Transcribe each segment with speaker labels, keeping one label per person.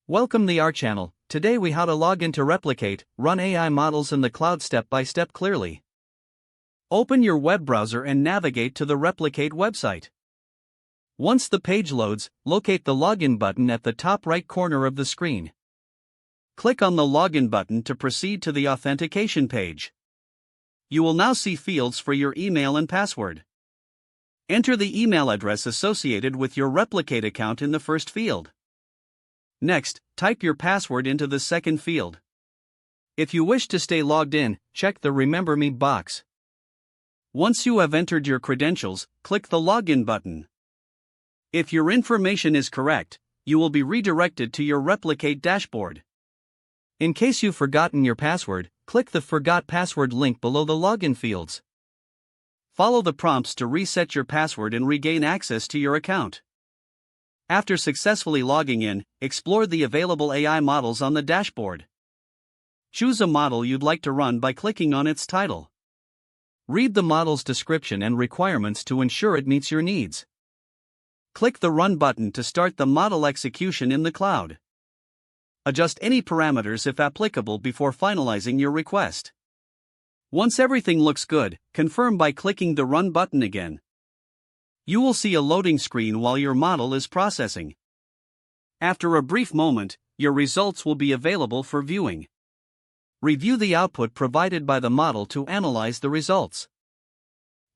Speaker 1: Welcome to our channel. Today we how to log in to replicate, run AI models in the cloud step by step clearly. Open your web browser and navigate to the Replicate website. Once the page loads, locate the login button at the top right corner of the screen. Click on the login button to proceed to the authentication page. You will now see fields for your email and password. Enter the email address associated with your Replicate account in the first field. Next, type your password into the second field. If you wish to stay logged in, check the Remember Me box. Once you have entered your credentials, click the Login button. If your information is correct, you will be redirected to your Replicate dashboard. In case you've forgotten your password, click the Forgot Password link below the login fields. Follow the prompts to reset your password and regain access to your account. After successfully logging in, explore the available AI models on the dashboard. Choose a model you'd like to run by clicking on its title. Read the model's description and requirements to ensure it meets your needs. Click the Run button to start the model execution in the cloud. Adjust any parameters if applicable before finalizing your request. Once everything looks good, confirm by clicking the Run button again. You will see a loading screen while your model is processing. After a brief moment, your results will be available for viewing. Review the output provided by the model to analyze the results.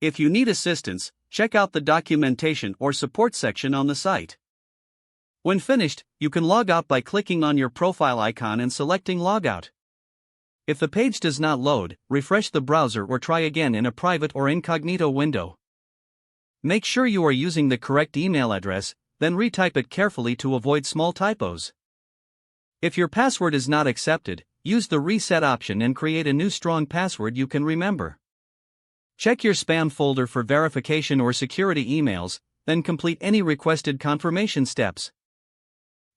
Speaker 1: If you need assistance, check out the documentation or support section on the site. When finished, you can log out by clicking on your profile icon and selecting Logout. If the page does not load, refresh the browser or try again in a private or incognito window. Make sure you are using the correct email address, then retype it carefully to avoid small typos. If your password is not accepted, use the reset option and create a new strong password you can remember. Check your spam folder for verification or security emails, then complete any requested confirmation steps.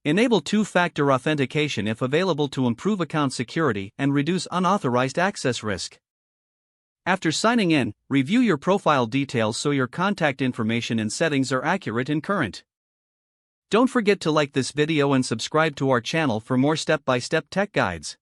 Speaker 1: Enable two-factor authentication if available to improve account security and reduce unauthorized access risk. After signing in, review your profile details so your contact information and settings are accurate and current. Don't forget to like this video and subscribe to our channel for more step-by-step tech guides.